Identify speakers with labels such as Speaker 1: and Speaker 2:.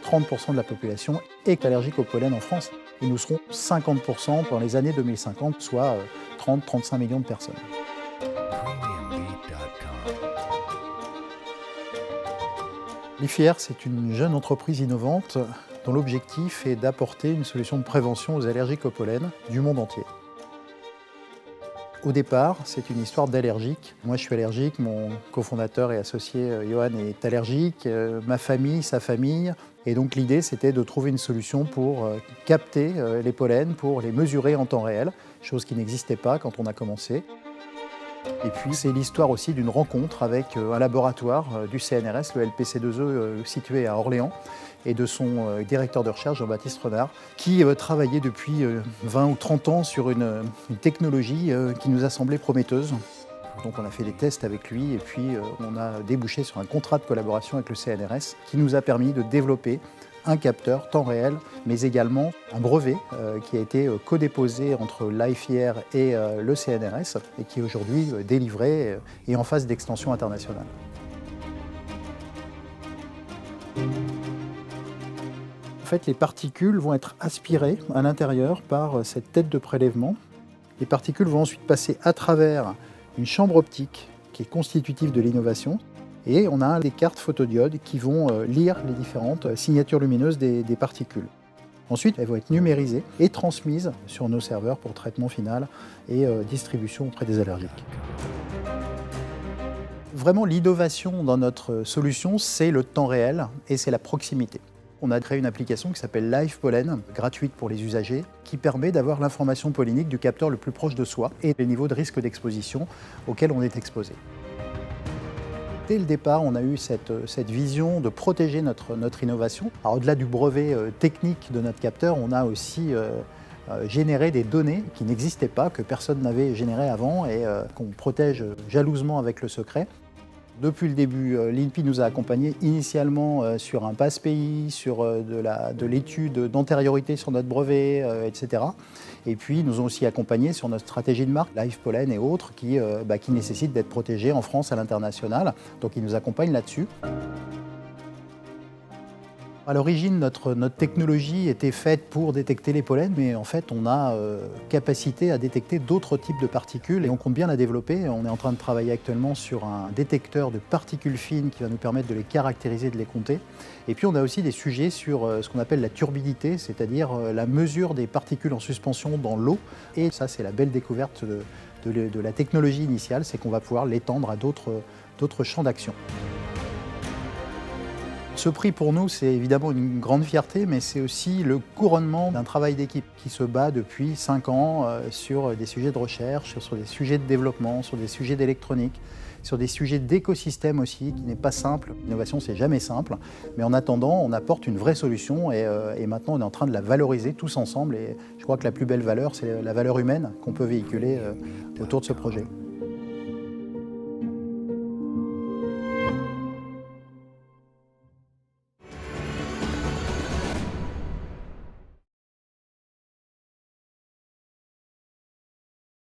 Speaker 1: 30% de la population est allergique au pollen en France. Et nous serons 50% dans les années 2050, soit 30-35 millions de personnes. L'IFIR, c'est une jeune entreprise innovante dont l'objectif est d'apporter une solution de prévention aux allergiques au pollen du monde entier. Au départ, c'est une histoire d'allergique. Moi, je suis allergique, mon cofondateur et associé Johan est allergique, ma famille, sa famille. Et donc l'idée, c'était de trouver une solution pour capter les pollens, pour les mesurer en temps réel, chose qui n'existait pas quand on a commencé. Et puis c'est l'histoire aussi d'une rencontre avec un laboratoire du CNRS, le LPC2E situé à Orléans, et de son directeur de recherche, Jean-Baptiste Renard, qui travaillait depuis 20 ou 30 ans sur une technologie qui nous a semblé prometteuse. Donc on a fait des tests avec lui et puis on a débouché sur un contrat de collaboration avec le CNRS qui nous a permis de développer un capteur temps réel, mais également un brevet qui a été codéposé entre l'IFIR et le CNRS et qui est aujourd'hui délivré et en phase d'extension internationale. En fait, les particules vont être aspirées à l'intérieur par cette tête de prélèvement. Les particules vont ensuite passer à travers une chambre optique qui est constitutive de l'innovation. Et on a des cartes photodiodes qui vont lire les différentes signatures lumineuses des particules. Ensuite, elles vont être numérisées et transmises sur nos serveurs pour traitement final et distribution auprès des allergiques. Vraiment, l'innovation dans notre solution, c'est le temps réel et c'est la proximité. On a créé une application qui s'appelle Live Pollen, gratuite pour les usagers, qui permet d'avoir l'information pollinique du capteur le plus proche de soi et les niveaux de risque d'exposition auxquels on est exposé. Dès le départ, on a eu cette vision de protéger notre innovation. Alors, au-delà du brevet technique de notre capteur, on a aussi généré des données qui n'existaient pas, que personne n'avait générées avant et qu'on protège jalousement avec le secret. Depuis le début, l'INPI nous a accompagnés initialement sur un passe-pays, sur de l'étude d'antériorité sur notre brevet, etc. Et puis, ils nous ont aussi accompagnés sur notre stratégie de marque, Live Pollen et autres, qui nécessitent d'être protégés en France à l'international. Donc, ils nous accompagnent là-dessus. À l'origine, notre technologie était faite pour détecter les pollens, mais en fait, on a capacité à détecter d'autres types de particules et on compte bien la développer. On est en train de travailler actuellement sur un détecteur de particules fines qui va nous permettre de les caractériser, de les compter. Et puis, on a aussi des sujets sur ce qu'on appelle la turbidité, c'est-à-dire la mesure des particules en suspension dans l'eau. Et ça, c'est la belle découverte de la technologie initiale, c'est qu'on va pouvoir l'étendre à d'autres champs d'action. Ce prix pour nous, c'est évidemment une grande fierté, mais c'est aussi le couronnement d'un travail d'équipe qui se bat depuis 5 ans sur des sujets de recherche, sur des sujets de développement, sur des sujets d'électronique, sur des sujets d'écosystème aussi, qui n'est pas simple. L'innovation, c'est jamais simple, mais en attendant, on apporte une vraie solution et maintenant, on est en train de la valoriser tous ensemble. Et je crois que la plus belle valeur, c'est la valeur humaine qu'on peut véhiculer autour de ce projet.